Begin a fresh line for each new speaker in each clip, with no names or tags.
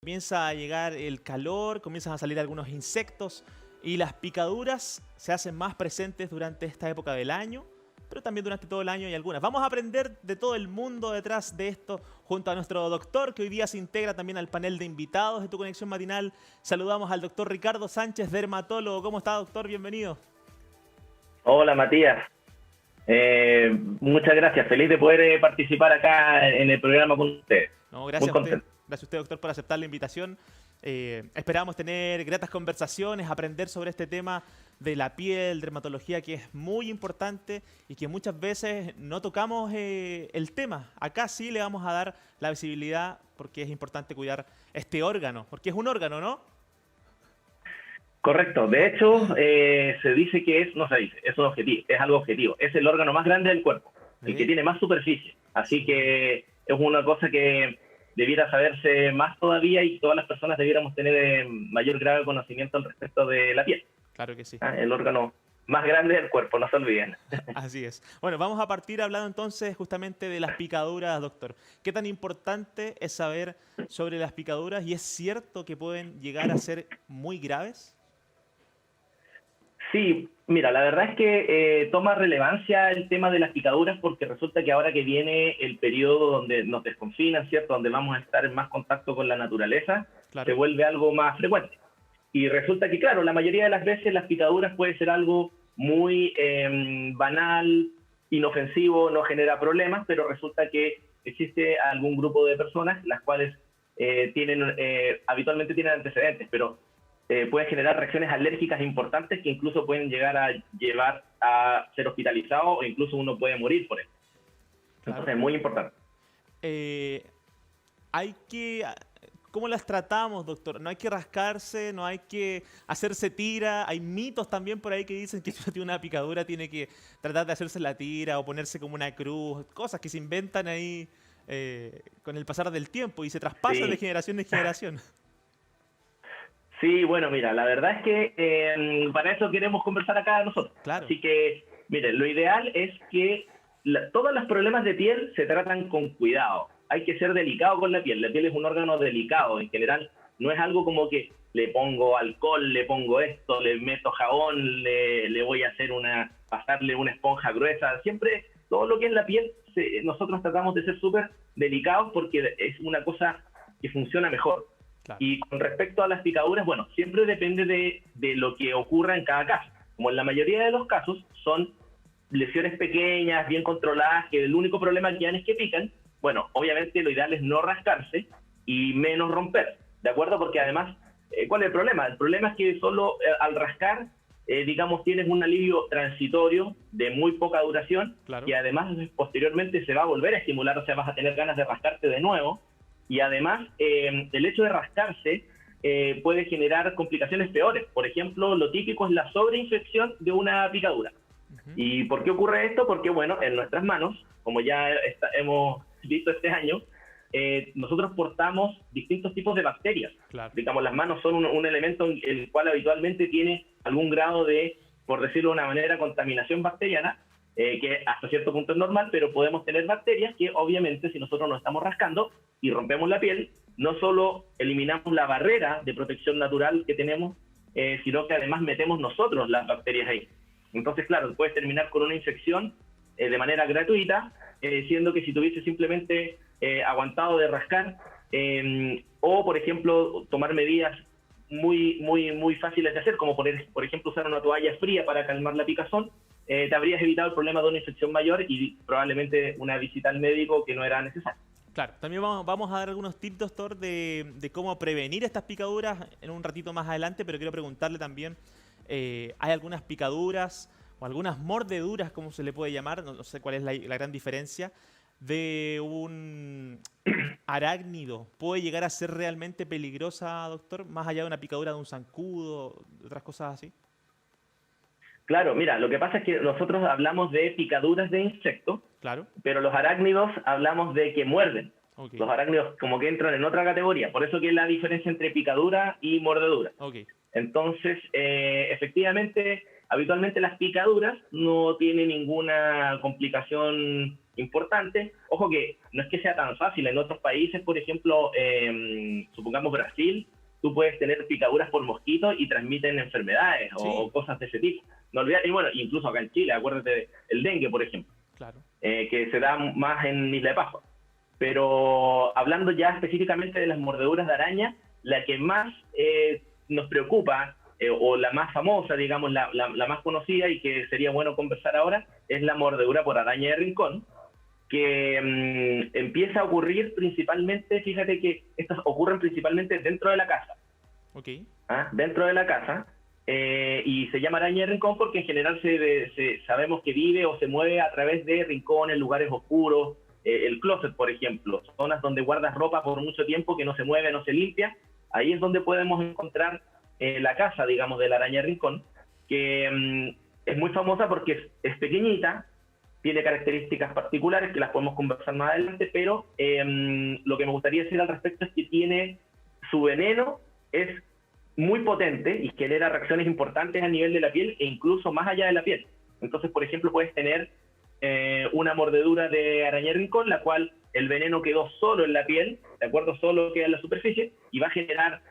Comienza a llegar el calor, comienzan a salir algunos insectos y las picaduras se hacen más presentes durante esta época del año, pero también durante todo el año hay algunas. Vamos a aprender de todo el mundo detrás de esto junto a nuestro doctor, que hoy día se integra también al panel de invitados de Tu Conexión Matinal. Saludamos al doctor Ricardo Sánchez, dermatólogo. ¿Cómo está, doctor? Bienvenido.
Hola Matías, muchas gracias, feliz de poder participar acá en el programa con ustedes.
No,
Muy
gracias a usted.
contento.
Gracias a usted, doctor, por aceptar la invitación. Esperamos tener gratas conversaciones, aprender sobre este tema de la piel, dermatología, que es muy importante y que muchas veces no tocamos el tema. Acá sí le vamos a dar la visibilidad porque es importante cuidar este órgano, porque es un órgano, ¿no?
Correcto, de hecho se dice que no se dice, es un objetivo, es algo objetivo, es el órgano más grande del cuerpo, el que
¿Eh?
tiene más superficie, así
Sí,
que es una cosa que debiera saberse más todavía y todas las personas debiéramos tener mayor grado de conocimiento al respecto de la piel,
claro que sí.
¿ah? El órgano más grande del cuerpo, no se olviden.
Así es. Bueno, vamos a partir hablando entonces justamente de las picaduras, doctor. ¿Qué tan importante es saber sobre las picaduras y es cierto que pueden llegar a ser muy graves?
Sí, mira, la verdad es que toma relevancia el tema de las picaduras porque resulta que ahora que viene el periodo donde nos desconfinan, ¿cierto? Donde vamos a estar en más contacto con la naturaleza, se
Claro.
vuelve algo más frecuente. Y resulta que, claro, la mayoría de las veces las picaduras puede ser algo muy banal, inofensivo, no genera problemas, pero resulta que existe algún grupo de personas las cuales habitualmente tienen antecedentes, pero pueden generar reacciones alérgicas importantes que incluso pueden llegar a llevar a ser hospitalizado o incluso uno puede morir por eso.
Claro.
Entonces es muy importante.
Eh, hay que... ¿Cómo las tratamos, doctor? No hay que rascarse, no hay que hacerse tira. Hay mitos también por ahí que dicen que si uno tiene una picadura tiene que tratar de hacerse la tira o ponerse como una cruz. Cosas que se inventan ahí con el pasar del tiempo y se traspasan de
Sí,
generación en generación.
sí, bueno, mira, la verdad es que para eso queremos conversar acá nosotros.
Claro,
Así que, mire, lo ideal es que todos los problemas de piel se tratan con cuidado. Hay que ser delicado con la piel. La piel es un órgano delicado. En general, no es algo como que le pongo alcohol, le pongo esto, le meto jabón, le voy a hacer pasarle una esponja gruesa. Siempre, todo lo que es la piel, nosotros tratamos de ser súper delicados porque es una cosa que funciona mejor.
claro.
Y con respecto a las picaduras, bueno, siempre depende de lo que ocurra en cada caso. Como en la mayoría de los casos son lesiones pequeñas, bien controladas, que el único problema que hay es que pican, bueno, obviamente lo ideal es no rascarse y menos romper, ¿de acuerdo? Porque además, ¿cuál es el problema? El problema es que solo al rascar, digamos, tienes un alivio transitorio de muy poca duración
Claro.
y además posteriormente se va a volver a estimular, o sea, vas a tener ganas de rascarte de nuevo y además el hecho de rascarse puede generar complicaciones peores. Por ejemplo, lo típico es la sobreinfección de una picadura.
Ujú.
¿Y por qué ocurre esto? Porque, bueno, en nuestras manos, como ya hemos visto este año, nosotros portamos distintos tipos de bacterias.
Claro.
Digamos, las manos son un elemento en el cual habitualmente tiene algún grado de, por decirlo de una manera, contaminación bacteriana, que hasta cierto punto es normal, pero podemos tener bacterias que obviamente si nosotros nos estamos rascando y rompemos la piel, no solo eliminamos la barrera de protección natural que tenemos, sino que además metemos nosotros las bacterias ahí. Entonces, claro, puedes terminar con una infección de manera gratuita, siendo que si tuviese simplemente aguantado de rascar, o por ejemplo, tomar medidas muy fáciles de hacer, como por ejemplo usar una toalla fría para calmar la picazón, te habrías evitado el problema de una infección mayor y probablemente una visita al médico que no era necesaria.
Claro, también vamos a dar algunos tips, doctor, de cómo prevenir estas picaduras en un ratito más adelante, pero quiero preguntarle también, ¿hay algunas picaduras o algunas mordeduras, como se le puede llamar? No sé cuál es la gran diferencia de un arácnido. ¿Puede llegar a ser realmente peligrosa, doctor? Más allá de una picadura de un zancudo, de otras cosas así.
Claro, mira, lo que pasa es que nosotros hablamos de picaduras de insectos,
Claro,
pero los arácnidos hablamos de que muerden.
ok,
Los arácnidos como que entran en otra categoría, por eso que es la diferencia entre picadura y mordedura.
ok,
Entonces, efectivamente, habitualmente las picaduras no tienen ninguna complicación importante. Ojo que no es que sea tan fácil. En otros países, por ejemplo, supongamos Brasil, tú puedes tener picaduras por mosquitos y transmiten enfermedades
Sí,
o cosas de ese tipo. No olvidar, y bueno, incluso acá en Chile, acuérdate del dengue, por ejemplo,
claro.
que se da más en Isla de Pascua. Pero hablando ya específicamente de las mordeduras de araña, la que más nos preocupa, o la más famosa, digamos, la más conocida y que sería bueno conversar ahora, es la mordedura por araña de rincón, que empieza a ocurrir principalmente, fíjate que estas ocurren principalmente dentro de la casa.
Ok.
Dentro de la casa, y se llama araña de rincón porque en general sabemos que vive o se mueve a través de rincones, lugares oscuros, el closet, por ejemplo, zonas donde guardas ropa por mucho tiempo que no se mueve, no se limpia. Ahí es donde podemos encontrar la casa, digamos, de la araña de rincón, que es muy famosa porque es pequeñita, tiene características particulares que las podemos conversar más adelante, pero lo que me gustaría decir al respecto es que tiene su veneno, es muy potente y genera reacciones importantes a nivel de la piel e incluso más allá de la piel. Entonces, por ejemplo, puedes tener una mordedura de araña de rincón, la cual el veneno quedó solo en la piel, ¿de acuerdo? Solo queda en la superficie y va a generar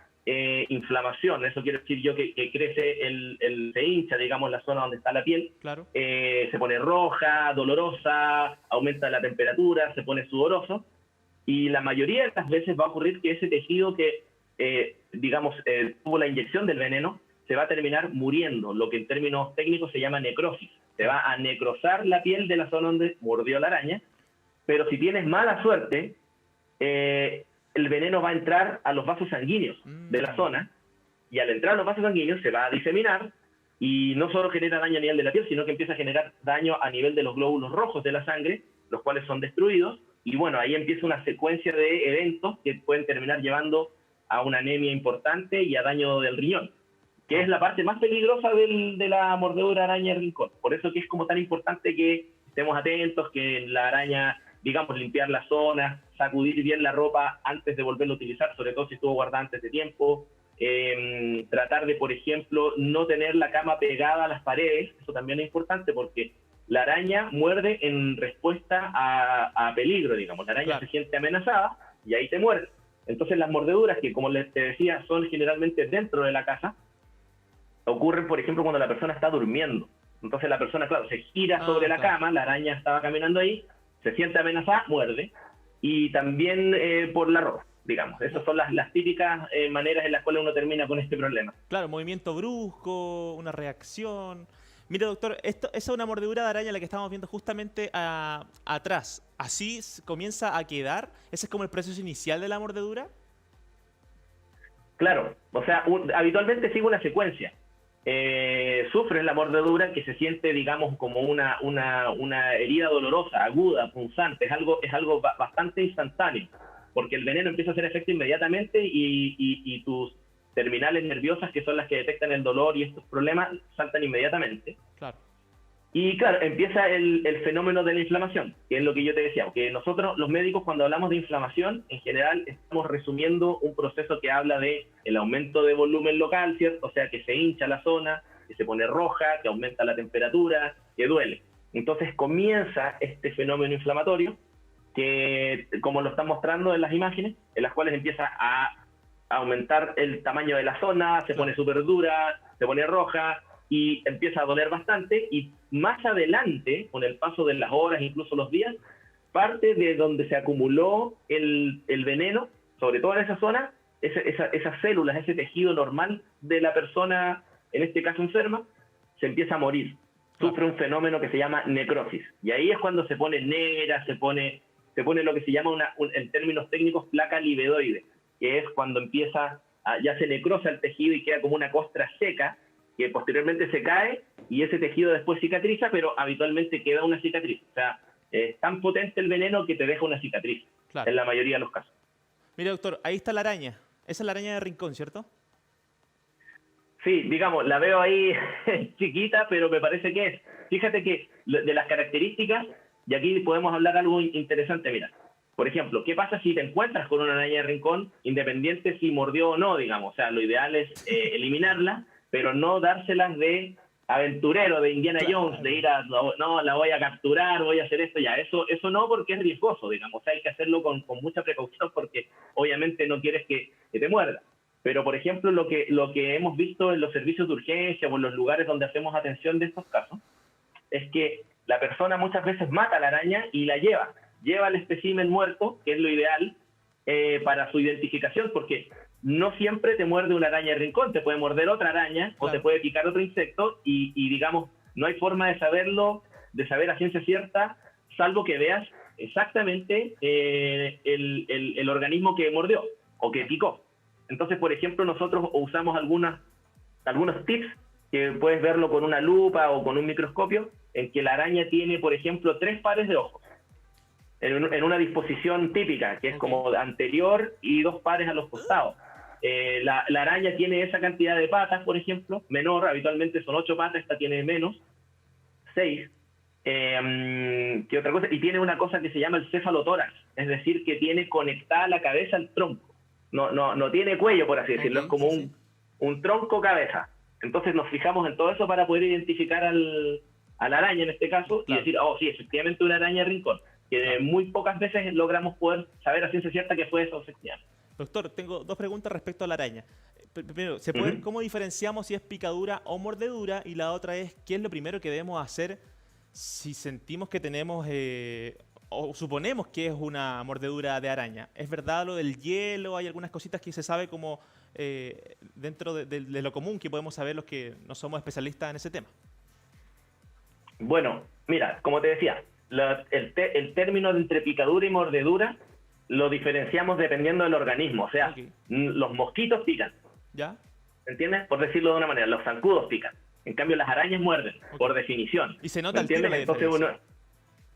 inflamación. Eso quiere decir yo que crece, se hincha, digamos, la zona donde está la piel,
Claro.
se pone roja, dolorosa, aumenta la temperatura, se pone sudoroso, y la mayoría de las veces va a ocurrir que ese tejido que, digamos, tuvo la inyección del veneno, se va a terminar muriendo, lo que en términos técnicos se llama necrosis. Se va a necrosar la piel de la zona donde mordió la araña, pero si tienes mala suerte, el veneno va a entrar a los vasos sanguíneos de la zona, y al entrar a los vasos sanguíneos se va a diseminar, y no solo genera daño a nivel de la piel, sino que empieza a generar daño a nivel de los glóbulos rojos de la sangre, los cuales son destruidos, y bueno, ahí empieza una secuencia de eventos que pueden terminar llevando a una anemia importante y a daño del riñón, que es la parte más peligrosa de la mordedura araña de rincón. Por eso que es como tan importante que estemos atentos, que la araña, digamos, limpiar la zona, sacudir bien la ropa antes de volverla a utilizar, sobre todo si estuvo guardada antes de tiempo, tratar de, por ejemplo, no tener la cama pegada a las paredes. Eso también es importante porque la araña muerde en respuesta a peligro, digamos. La araña
Claro.
se siente amenazada y ahí te muerde. Entonces las mordeduras, que como te decía, son generalmente dentro de la casa, ocurren, por ejemplo, cuando la persona está durmiendo. Entonces la persona, claro, se gira sobre la
Claro.
cama, la araña estaba caminando ahí, se siente amenazada, muerde, y también por la ropa, digamos. Esas son las típicas maneras en las cuales uno termina con este problema.
Claro, movimiento brusco, una reacción. Mira, doctor, esa es una mordedura de araña la que estamos viendo justamente atrás. ¿Así comienza a quedar? ¿Ese es como el proceso inicial de la mordedura?
Claro, o sea, habitualmente sigue una secuencia. Sufren la mordedura, que se siente, digamos, como una herida dolorosa, aguda, punzante. Es algo bastante instantáneo, porque el veneno empieza a hacer efecto inmediatamente y tus terminales nerviosas, que son las que detectan el dolor y estos problemas, saltan inmediatamente.
Claro.
Y claro, empieza el fenómeno de la inflamación, que es lo que yo te decía, que nosotros los médicos cuando hablamos de inflamación, en general estamos resumiendo un proceso que habla de el aumento de volumen local, ¿cierto? O sea, que se hincha la zona, que se pone roja, que aumenta la temperatura, que duele. Entonces comienza este fenómeno inflamatorio, que como lo están mostrando en las imágenes, en las cuales empieza a aumentar el tamaño de la zona, se pone súper dura, se pone roja, y empieza a doler bastante, y más adelante, con el paso de las horas, incluso los días, parte de donde se acumuló el veneno, sobre todo en esa zona, esas células, ese tejido normal de la persona, en este caso enferma, se empieza a morir. Sufre un fenómeno que se llama necrosis, y ahí es cuando se pone negra, se pone lo que se llama, en términos técnicos, placa libedoide, que es cuando empieza, ya se necrosa el tejido y queda como una costra seca, que posteriormente se cae y ese tejido después cicatriza, pero habitualmente queda una cicatriz. O sea, es tan potente el veneno que te deja una cicatriz,
Claro.
en la mayoría de los casos.
Mire, doctor, ahí está la araña. Esa es la araña de rincón, ¿cierto?
Sí, digamos, la veo ahí chiquita, pero me parece que es. Fíjate que de las características, y aquí podemos hablar algo interesante, mira. Por ejemplo, ¿qué pasa si te encuentras con una araña de rincón, independiente si mordió o no, digamos? O sea, lo ideal es eliminarla, pero no dárselas de aventurero de Indiana
Claro.
Jones, de ir a, no, la voy a capturar, voy a hacer esto, ya, eso no, porque es riesgoso, digamos, o sea, hay que hacerlo con mucha precaución porque obviamente no quieres que te muerda. Pero, por ejemplo, lo que hemos visto en los servicios de urgencia o en los lugares donde hacemos atención de estos casos, es que la persona muchas veces mata a la araña y la lleva el espécimen muerto, que es lo ideal, para su identificación, porque no siempre te muerde una araña de rincón, te puede morder otra araña o te
Claro.
puede picar otro insecto y digamos, no hay forma de saberlo, de saber a ciencia cierta, salvo que veas exactamente el organismo que mordió o que picó. Entonces, por ejemplo, nosotros usamos algunos tips que puedes verlo con una lupa o con un microscopio, en que la araña tiene, por ejemplo, 3 pares de ojos en una disposición típica, que es como anterior y 2 pares a los costados. La araña tiene esa cantidad de patas, por ejemplo, menor, habitualmente son 8 patas, esta tiene menos, 6. ¿Qué otra cosa? Y tiene una cosa que se llama el cefalotórax, es decir, que tiene conectada la cabeza al tronco. No tiene cuello, por así decirlo, es como un tronco-cabeza. Entonces nos fijamos en todo eso para poder identificar a la araña en este caso, y decir, oh, sí, efectivamente una araña de rincón, que muy pocas veces logramos poder saber a ciencia cierta que fue eso, efectivamente.
Doctor, tengo 2 preguntas respecto a la araña. Primero, ¿cómo diferenciamos si es picadura o mordedura? Y la otra es, ¿qué es lo primero que debemos hacer si sentimos que tenemos o suponemos que es una mordedura de araña? ¿Es verdad lo del hielo? ¿Hay algunas cositas que se sabe como dentro de lo común que podemos saber los que no somos especialistas en ese tema?
Bueno, mira, como te decía, el término de entre picadura y mordedura lo diferenciamos dependiendo del organismo. O sea, los mosquitos pican.
¿Ya?
¿Entiendes? Por decirlo de una manera, los zancudos pican. En cambio, las arañas muerden, por definición.
Y se nota el
¿entiendes?
tiro la
Entonces
diferencia.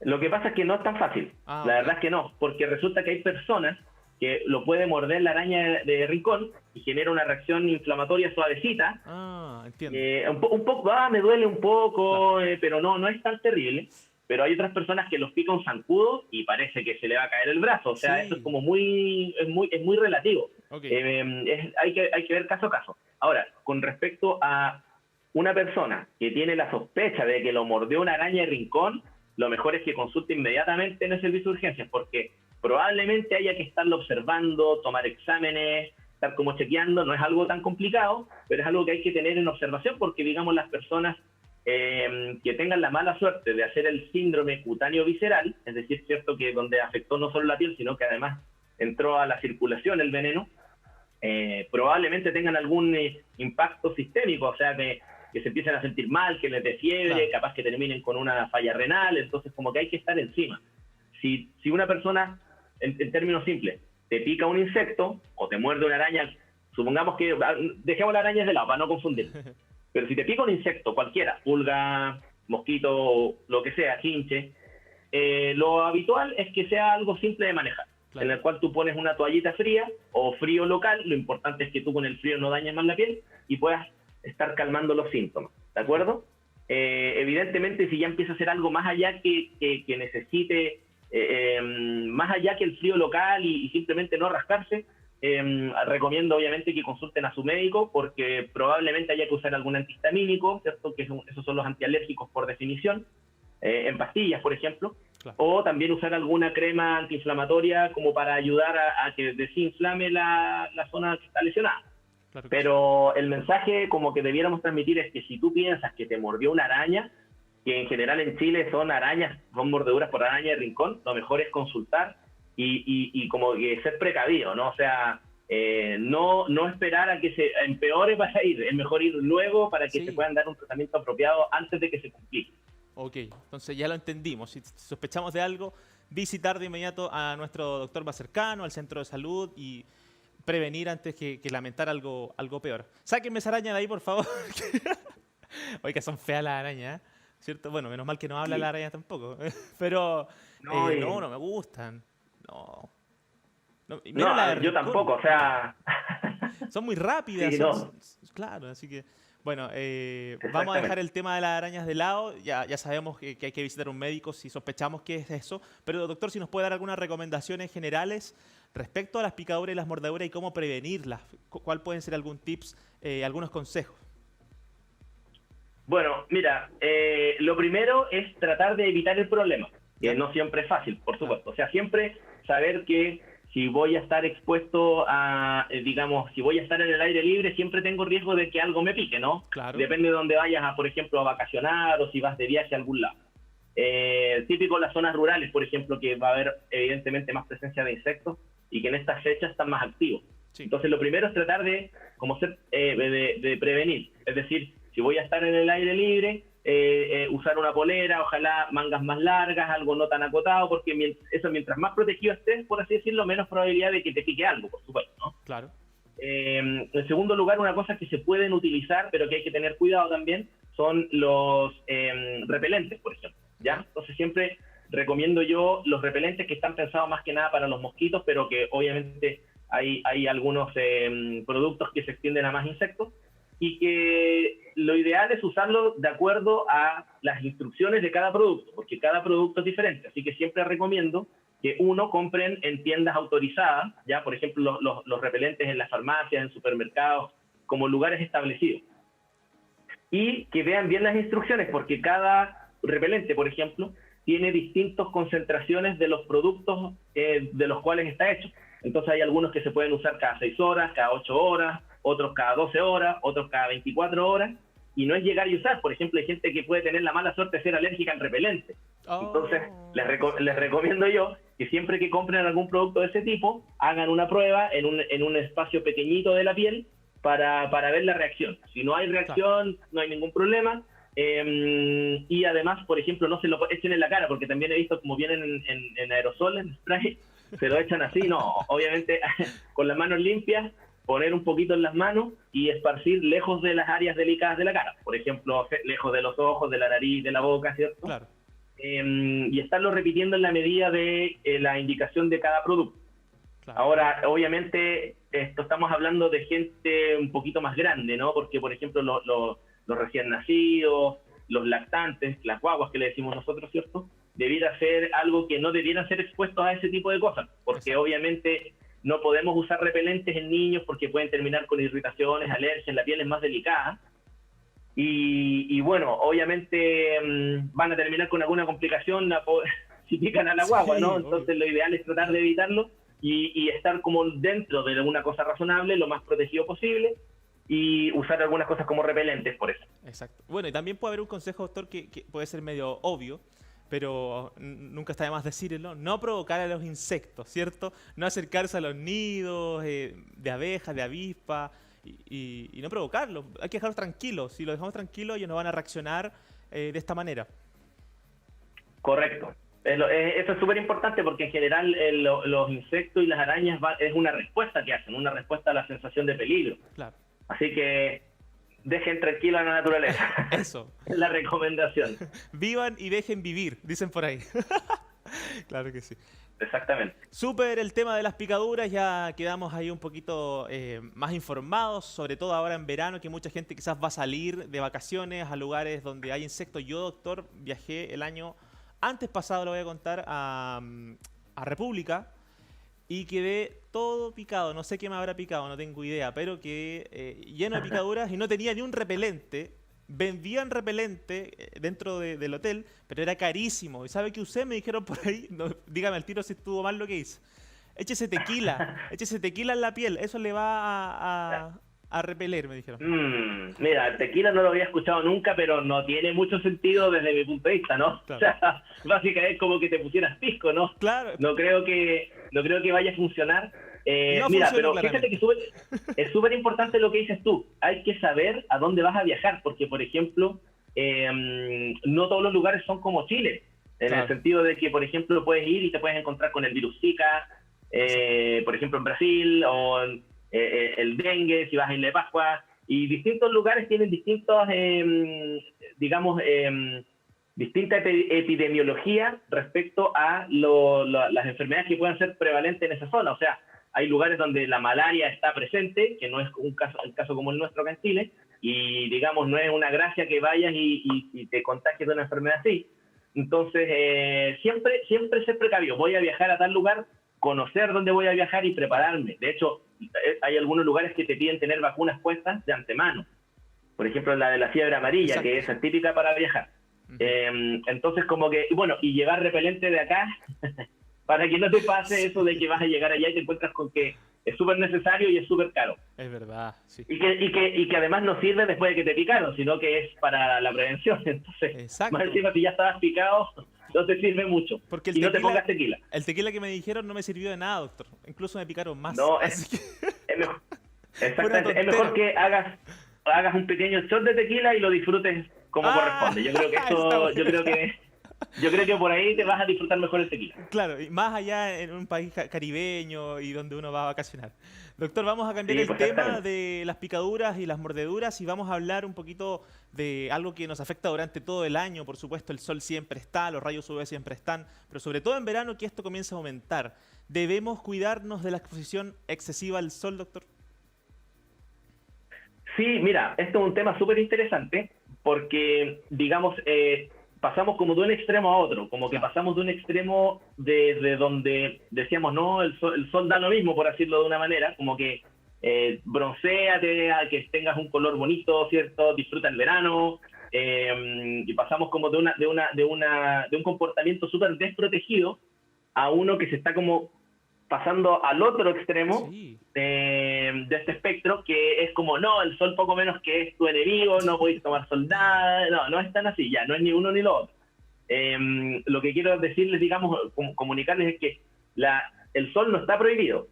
lo que pasa es que no es tan fácil. La verdad es que no, porque resulta que hay personas que lo puede morder la araña de rincón y genera una reacción inflamatoria suavecita.
Entiendo.
Un poco, me duele un poco, pero no es tan terrible. Pero hay otras personas que los pica un zancudo y parece que se le va a caer el brazo. O sea, eso es como muy relativo. Hay que ver caso a caso. Ahora, con respecto a una persona que tiene la sospecha de que lo mordió una araña de rincón, lo mejor es que consulte inmediatamente en el servicio de urgencias, porque probablemente haya que estarlo observando, tomar exámenes, estar como chequeando. No es algo tan complicado, pero es algo que hay que tener en observación, porque digamos las personas que tengan la mala suerte de hacer el síndrome cutáneo visceral, es decir, cierto que donde afectó no solo la piel, sino que además entró a la circulación el veneno, probablemente tengan algún impacto sistémico, o sea, que se empiecen a sentir mal, que les dé fiebre, capaz que terminen con una falla renal. Entonces como que hay que estar encima. Si una persona, en términos simples, te pica un insecto o te muerde una araña, supongamos que, dejemos las arañas de lado para no confundir, pero si te pica un insecto cualquiera, pulga, mosquito, lo que sea, chinche, lo habitual es que sea algo simple de manejar, en el cual tú pones una toallita fría o frío local. Lo importante es que tú con el frío no dañes más la piel y puedas estar calmando los síntomas, ¿de acuerdo? Evidentemente, si ya empieza a ser algo más allá que necesite, más allá que el frío local y simplemente no rascarse, recomiendo obviamente que consulten a su médico, porque probablemente haya que usar algún antihistamínico, ¿cierto? Que esos son los antialérgicos por definición, en pastillas, por ejemplo, o también usar alguna crema antiinflamatoria como para ayudar a que desinflame la zona que está lesionada. Pero el mensaje como que debiéramos transmitir es que si tú piensas que te mordió una araña, que en general en Chile son mordeduras por araña de rincón, lo mejor es consultar y como que ser precavido, ¿no? O sea, no esperar a que se empeore para ir, es mejor ir luego para que se puedan dar un tratamiento apropiado antes de que se complique.
Ok, entonces ya lo entendimos. Si sospechamos de algo, visitar de inmediato a nuestro doctor más cercano, al centro de salud, y prevenir antes que lamentar algo peor. Sáquenme esa araña de ahí, por favor. Oiga, son feas las arañas, ¿cierto? Bueno, menos mal que no habla la araña tampoco. Pero no me gustan.
Yo tampoco, o sea...
Son muy rápidas. Claro, así que... Bueno, vamos a dejar el tema de las arañas de lado. Ya sabemos que hay que visitar a un médico si sospechamos que es eso. Pero, doctor, si nos puede dar algunas recomendaciones generales respecto a las picaduras y las mordeduras y cómo prevenirlas. ¿Cuál pueden ser algún tips, algunos consejos?
Bueno, mira, lo primero es tratar de evitar el problema, que
¿Ya?
no siempre es fácil, por supuesto. O sea, siempre saber que si voy a estar expuesto a, digamos, si voy a estar en el aire libre, siempre tengo riesgo de que algo me pique, ¿no?
Claro.
Depende de dónde vayas, por ejemplo, a vacacionar o si vas de viaje a algún lado. Típico en las zonas rurales, por ejemplo, que va a haber evidentemente más presencia de insectos y que en estas fechas están más activos.
Sí.
Entonces, lo primero es tratar de, de prevenir. Es decir, si voy a estar en el aire libre, usar una polera, ojalá mangas más largas, algo no tan acotado, porque eso mientras más protegido estés, por así decirlo, menos probabilidad de que te pique algo, por supuesto, ¿no?
Claro.
En segundo lugar, una cosa que se pueden utilizar, pero que hay que tener cuidado también, son los repelentes, por ejemplo, ¿ya? Entonces siempre recomiendo yo los repelentes que están pensados más que nada para los mosquitos, pero que obviamente hay algunos productos que se extienden a más insectos, y que lo ideal es usarlo de acuerdo a las instrucciones de cada producto, porque cada producto es diferente, así que siempre recomiendo que compren en tiendas autorizadas, ya por ejemplo los repelentes en las farmacias, en supermercados, como lugares establecidos. Y que vean bien las instrucciones, porque cada repelente, por ejemplo, tiene distintas concentraciones de los productos de los cuales está hecho. Entonces hay algunos que se pueden usar cada 6 horas, cada 8 horas, otros cada 12 horas, otros cada 24 horas, y no es llegar y usar. Por ejemplo, hay gente que puede tener la mala suerte de ser alérgica al repelente. Entonces, les recomiendo yo que siempre que compren algún producto de ese tipo, hagan una prueba en un espacio pequeñito de la piel para ver la reacción. Si no hay reacción, no hay ningún problema. Y además, por ejemplo, no se lo echen en la cara, porque también he visto como vienen en aerosol, en spray, se lo echan así. No, obviamente con las manos limpias, poner un poquito en las manos y esparcir lejos de las áreas delicadas de la cara. Por ejemplo, lejos de los ojos, de la nariz, de la boca, ¿cierto?
Claro.
Y estarlo repitiendo en la medida de la indicación de cada producto.
Claro.
Ahora, obviamente, estamos hablando de gente un poquito más grande, ¿no? Porque, por ejemplo, los recién nacidos, los lactantes, las guaguas que le decimos nosotros, ¿cierto? Debiera ser algo que no debieran ser expuestos a ese tipo de cosas, porque obviamente no podemos usar repelentes en niños porque pueden terminar con irritaciones, alergias, la piel es más delicada. Y bueno, obviamente van a terminar con alguna complicación si pican a la guagua, ¿no? Entonces lo ideal es tratar de evitarlo y estar como dentro de alguna cosa razonable, lo más protegido posible, y usar algunas cosas como repelentes por eso.
Exacto. Bueno, y también puede haber un consejo, doctor, que puede ser medio obvio, pero nunca está de más decirlo: no provocar a los insectos, ¿cierto? No acercarse a los nidos de abejas, de avispa, y no provocarlos. Hay que dejarlos tranquilos. Si los dejamos tranquilos, ellos no van a reaccionar de esta manera.
Correcto. Eso es súper importante, porque en general los insectos y las arañas es una respuesta que hacen, una respuesta a la sensación de peligro.
Claro.
Así que dejen tranquila a la naturaleza.
Eso.
Es la recomendación.
Vivan y dejen vivir, dicen por ahí. Claro que sí.
Exactamente.
Súper el tema de las picaduras, ya quedamos ahí un poquito más informados, sobre todo ahora en verano, que mucha gente quizás va a salir de vacaciones a lugares donde hay insectos. Yo, doctor, viajé el año antes pasado, lo voy a contar, a República, y quedé todo picado. No sé qué me habrá picado, no tengo idea, pero quedé lleno de picaduras y no tenía ni un repelente. Vendían repelente dentro del hotel, pero era carísimo. ¿Y sabe qué usé? Me dijeron por ahí, no, dígame al tiro si estuvo mal lo que hice. Échese tequila en la piel, eso le va a repeler, me dijeron.
Mira, el tequila no lo había escuchado nunca, pero no tiene mucho sentido desde mi punto de vista, ¿no?
Claro.
O sea, básicamente es como que te pusieras pisco, ¿no?
Claro.
No creo que vaya a funcionar.
No
mira,
funcionó,
pero fíjate que es súper importante lo que dices tú. Hay que saber a dónde vas a viajar, porque, por ejemplo, no todos los lugares son como Chile, en el sentido de que, por ejemplo, puedes ir y te puedes encontrar con el virus Zika, por ejemplo, en Brasil, o el dengue, si vas a Isla de Pascua, y distintos lugares tienen distintos, distinta epidemiología respecto a las enfermedades que puedan ser prevalentes en esa zona. O sea, hay lugares donde la malaria está presente, que no es el caso como el nuestro acá en Chile, y digamos, no es una gracia que vayas y te contagies de una enfermedad así. Entonces, siempre ser precavido. Voy a viajar a tal lugar, conocer dónde voy a viajar y prepararme. De hecho, hay algunos lugares que te piden tener vacunas puestas de antemano. por ejemplo la de la fiebre amarilla,
Exacto.
que esa es típica para viajar.
Ujú.
Entonces como que, bueno, y llevar repelente de acá, para que no te pase eso de que vas a llegar allá y te encuentras con que es súper necesario y es súper caro.
Es verdad, sí.
Y que además no sirve después de que te picaron, sino que es para la prevención. Entonces, más
Exacto.
encima si ya estabas picado, no te sirve mucho.
Porque
Y no te pongas tequila.
el tequila que me dijeron no me sirvió de nada, doctor. Incluso me picaron más.
No,
Así que
es mejor,
fue una
exactamente, es
tontera.
mejor que hagas un pequeño shot de tequila y lo disfrutes como
Ah,
corresponde. Yo creo que
está
eso,
bueno.
yo creo que por ahí te vas a disfrutar mejor el tequila.
Claro, y más allá en un país caribeño y donde uno va a vacacionar. Doctor, vamos a cambiar
Sí,
el
pues
tema
exactamente.
de las picaduras y las mordeduras y vamos a hablar un poquito de algo que nos afecta durante todo el año. Por supuesto, el sol siempre está, los rayos UV siempre están, pero sobre todo en verano que esto comienza a aumentar. ¿Debemos cuidarnos de la exposición excesiva al sol, doctor?
Sí, mira, esto es un tema súper interesante porque, digamos, pasamos como de un extremo a otro, como que
Claro.
pasamos de un extremo desde donde decíamos, no, el sol da lo mismo, por decirlo de una manera, como que broncéate, a que tengas un color bonito, ¿cierto? Disfruta el verano, y pasamos como de un comportamiento súper desprotegido a uno que se está como pasando al otro extremo
Sí,
de este espectro, que es como, no, el sol poco menos que es tu enemigo, no podéis tomar sol nada, no, no es tan así, ya, no es ni uno ni lo otro. Lo que quiero decirles, digamos, comunicarles es que el sol no está prohibido.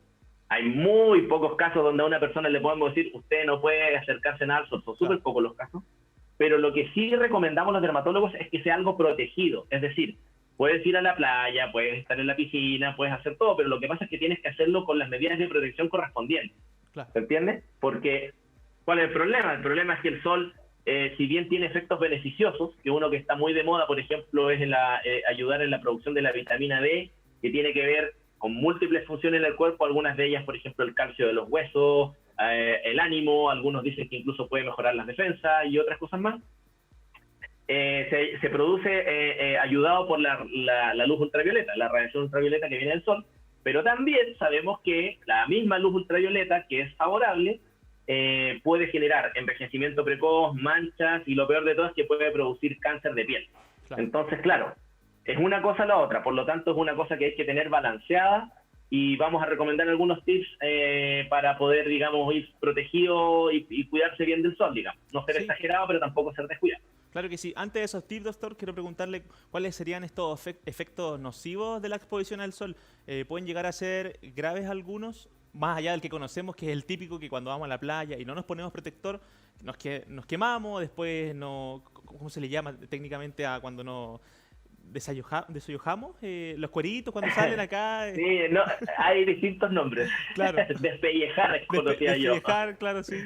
Hay muy pocos casos donde a una persona le podemos decir, usted no puede acercarse nada al sol, son súper
claro.
pocos los casos, pero lo que sí recomendamos los dermatólogos es que sea algo protegido, es decir, puedes ir a la playa, puedes estar en la piscina, puedes hacer todo, pero lo que pasa es que tienes que hacerlo con las medidas de protección correspondientes.
Claro.
¿Se entiende? Porque, ¿cuál es el problema? El problema es que el sol, si bien tiene efectos beneficiosos, que uno que está muy de moda, por ejemplo, es ayudar en la producción de la vitamina D, que tiene que ver con múltiples funciones del cuerpo, algunas de ellas, por ejemplo, el calcio de los huesos, el ánimo, algunos dicen que incluso puede mejorar las defensas y otras cosas más. Se produce ayudado por la luz ultravioleta, la radiación ultravioleta que viene del sol, pero también sabemos que la misma luz ultravioleta, que es favorable, puede generar envejecimiento precoz, manchas, y lo peor de todo es que puede producir cáncer de piel.
Claro.
Entonces, claro, es una cosa a la otra, por lo tanto es una cosa que hay que tener balanceada, y vamos a recomendar algunos tips para poder, digamos, ir protegido y cuidarse bien del sol, digamos. No ser
Sí,
exagerado, pero tampoco ser descuidado.
claro que sí. Antes de esos tips, doctor, quiero preguntarle cuáles serían estos efectos nocivos de la exposición al sol. ¿Pueden llegar a ser graves algunos? Más allá del que conocemos, que es el típico que cuando vamos a la playa y no nos ponemos protector, nos quemamos, después no, ¿cómo se le llama técnicamente a cuando no desayujamos? Los cueritos cuando salen acá,
Sí, no, hay distintos nombres.
claro.
Despellejar, conocía yo.
Despellejar, claro, sí.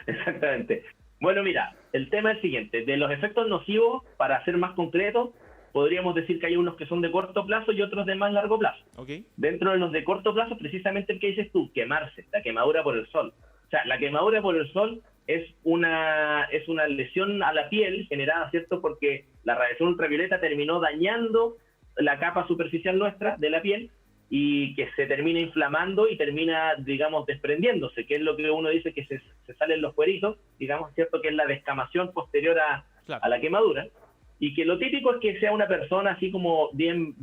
Exactamente. Bueno, mira, el tema es el siguiente. De los efectos nocivos, para ser más concreto, podríamos decir que hay unos que son de corto plazo y otros de más largo plazo.
Ok,
Dentro de los de corto plazo, precisamente el que dices tú, quemarse, la quemadura por el sol. O sea, la quemadura por el sol es una lesión a la piel generada, ¿cierto? Porque la radiación ultravioleta terminó dañando la capa superficial nuestra de la piel, y que se termina inflamando y termina, digamos, desprendiéndose, que es lo que uno dice que se salen los cueritos, digamos, ¿cierto? Que es la descamación posterior
claro.
a la quemadura. Y que lo típico es que sea una persona así como bien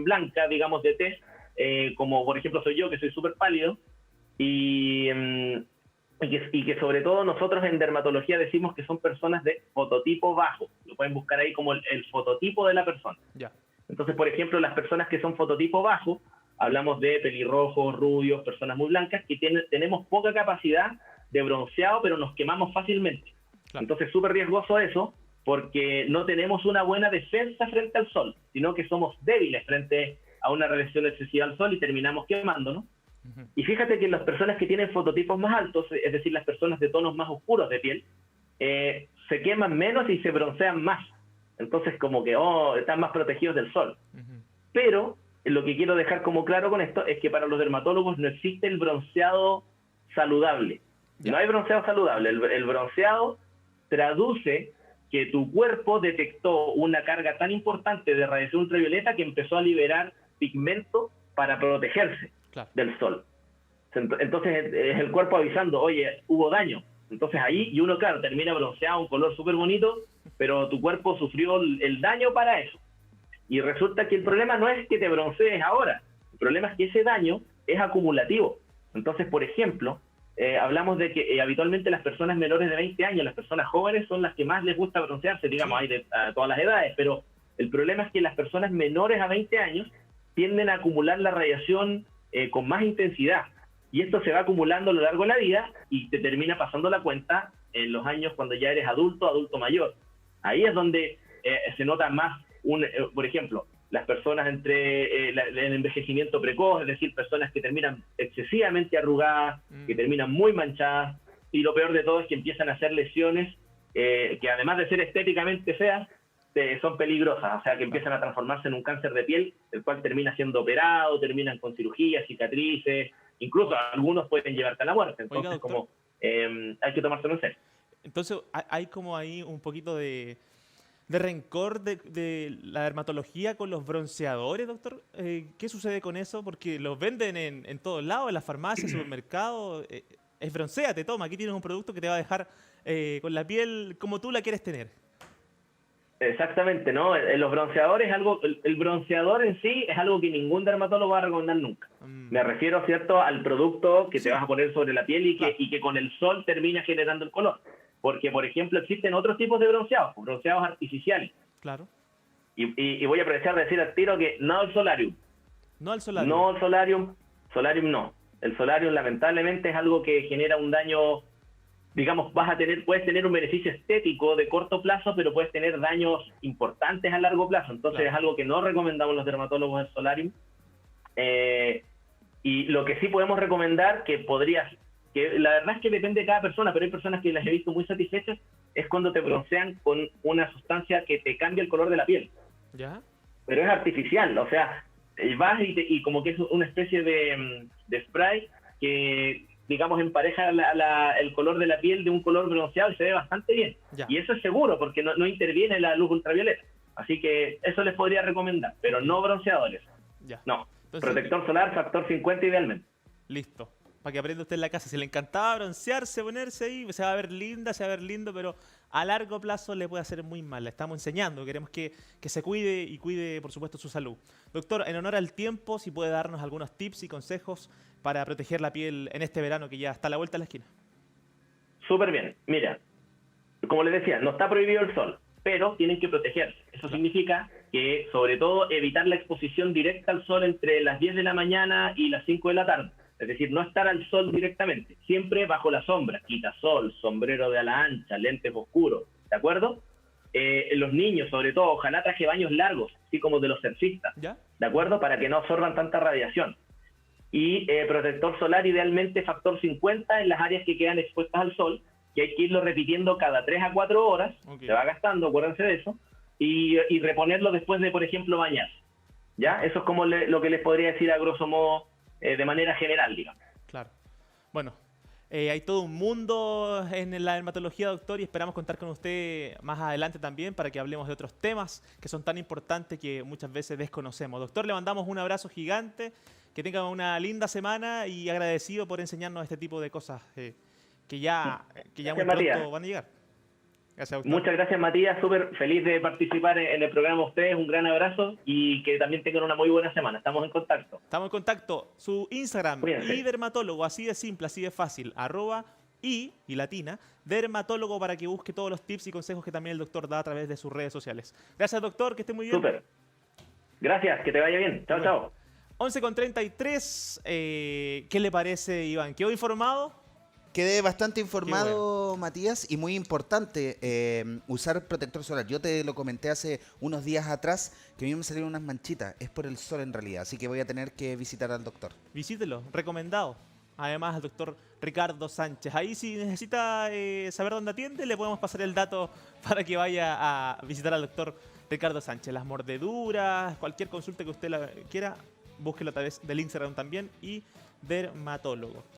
blanca, digamos, de tez, como por ejemplo soy yo, que soy súper pálido, y que sobre todo nosotros en dermatología decimos que son personas de fototipo bajo. Lo pueden buscar ahí como el fototipo de la persona.
Ya.
Entonces, por ejemplo, las personas que son fototipo bajo, hablamos de pelirrojos, rubios, personas muy blancas, que tenemos poca capacidad de bronceado, pero nos quemamos fácilmente.
Claro.
Entonces, súper riesgoso eso, porque no tenemos una buena defensa frente al sol, sino que somos débiles frente a una radiación excesiva al sol y terminamos quemándonos.
Ujú.
Y fíjate que las personas que tienen fototipos más altos, es decir, las personas de tonos más oscuros de piel, se queman menos y se broncean más. Entonces, como que, están más protegidos del sol.
Ujú.
Pero lo que quiero dejar como claro con esto es que para los dermatólogos no existe el bronceado saludable.
Ya.
No hay bronceado saludable. El bronceado traduce que tu cuerpo detectó una carga tan importante de radiación ultravioleta que empezó a liberar pigmento para protegerse
Claro.
del sol. Entonces es el cuerpo avisando, oye, hubo daño. Entonces ahí, y uno, claro, termina bronceado, un color súper bonito, pero tu cuerpo sufrió el daño para eso. Y resulta que el problema no es que te broncees ahora, el problema es que ese daño es acumulativo. Entonces, por ejemplo, hablamos de que habitualmente las personas menores de 20 años, las personas jóvenes, son las que más les gusta broncearse, digamos, hay a todas las edades, pero el problema es que las personas menores a 20 años tienden a acumular la radiación con más intensidad. Y esto se va acumulando a lo largo de la vida y te termina pasando la cuenta en los años cuando ya eres adulto, adulto mayor. Ahí es donde se nota más, por ejemplo, las personas entre el envejecimiento precoz, es decir, personas que terminan excesivamente arrugadas, que terminan muy manchadas, y lo peor de todo es que empiezan a hacer lesiones que además de ser estéticamente feas, son peligrosas, o sea, que empiezan a transformarse en un cáncer de piel, el cual termina siendo operado, terminan con cirugías, cicatrices, incluso algunos pueden llevarte a la muerte. Entonces,
Oiga,
como hay que tomárselo en serio.
Entonces, hay como ahí un poquito de rencor de la dermatología con los bronceadores, doctor. ¿Qué sucede con eso? Porque los venden en todos lados, en las farmacias, supermercados. Es broncéate, toma, aquí tienes un producto que te va a dejar con la piel como tú la quieres tener.
Exactamente, ¿no? Los bronceadores, el bronceador en sí es algo que ningún dermatólogo va a recomendar nunca. Me refiero, ¿cierto?, al producto que te vas a poner sobre la piel y que con el sol termina generando el color. Porque, por ejemplo, existen otros tipos de bronceados artificiales.
Claro.
Y voy a aprovechar de decir al tiro que no al solarium.
No al solarium.
No al solarium no. El solarium lamentablemente es algo que genera un daño, digamos, puedes tener un beneficio estético de corto plazo, pero puedes tener daños importantes a largo plazo. Entonces es algo que no recomendamos los dermatólogos del solarium. Y lo que sí podemos recomendar, que la verdad es que depende de cada persona, pero hay personas que las he visto muy satisfechas, es cuando te broncean con una sustancia que te cambia el color de la piel.
¿Ya?
Pero es artificial, o sea, vas y como que es una especie de spray que, digamos, empareja el color de la piel de un color bronceado y se ve bastante bien.
Ya.
Y eso es seguro, porque no interviene la luz ultravioleta. Así que eso les podría recomendar, pero no bronceadores.
Ya.
No.
Entonces,
protector solar, factor 50 idealmente.
Listo. Para que aprenda usted en la casa. Si le encantaba broncearse, ponerse ahí, se va a ver linda, se va a ver lindo, pero a largo plazo le puede hacer muy mal. Le estamos enseñando. Queremos que se cuide y cuide, por supuesto, su salud. Doctor, en honor al tiempo, si puede darnos algunos tips y consejos para proteger la piel en este verano que ya está a la vuelta de la esquina.
Súper bien. Mira, como les decía, no está prohibido el sol, pero tienen que protegerse. Eso significa que, sobre todo, evitar la exposición directa al sol entre las 10 de la mañana y las 5 de la tarde. Es decir, no estar al sol directamente, siempre bajo la sombra, quitasol, sombrero de ala ancha, lentes oscuros, ¿de acuerdo? Los niños, sobre todo, ojalá traje baños largos, así como de los surfistas,
¿Ya?
¿de acuerdo? Para que no absorban tanta radiación. Y protector solar, idealmente factor 50 en las áreas que quedan expuestas al sol, que hay que irlo repitiendo cada 3 a 4 horas, se va gastando, acuérdense de eso, y reponerlo después de, por ejemplo, bañarse. ¿Ya? Eso es como lo que les podría decir a grosso modo, de manera general, digamos.
Claro. Bueno, hay todo un mundo en la dermatología, doctor, y esperamos contar con usted más adelante también para que hablemos de otros temas que son tan importantes que muchas veces desconocemos. Doctor, le mandamos un abrazo gigante, que tenga una linda semana y agradecido por enseñarnos este tipo de cosas que ya muy pronto van a llegar. Gracias, doctor.
Muchas gracias, Matías. Súper feliz de participar en el programa de ustedes. Un gran abrazo y que también tengan una muy buena semana. Estamos en contacto.
Estamos en contacto. Su Instagram,
Cuídense.
@dermatólogo, así de simple, así de fácil, @y latina, dermatólogo, para que busque todos los tips y consejos que también el doctor da a través de sus redes sociales. Gracias, doctor, que esté muy bien.
Súper. Gracias, que te vaya bien. Chao, chao.
11:33.
¿Qué le parece, Iván? ¿Quedó informado?
Quedé bastante informado, Matías, y muy importante usar protector solar. Yo te lo comenté hace unos días atrás que a mí me salieron unas manchitas. Es por el sol en realidad, así que voy a tener que visitar al doctor.
Visítelo, recomendado. Además, al doctor Ricardo Sánchez. Ahí, si necesita saber dónde atiende, le podemos pasar el dato para que vaya a visitar al doctor Ricardo Sánchez. Las mordeduras, cualquier consulta que usted quiera, búsquelo a través del Instagram también y dermatólogo.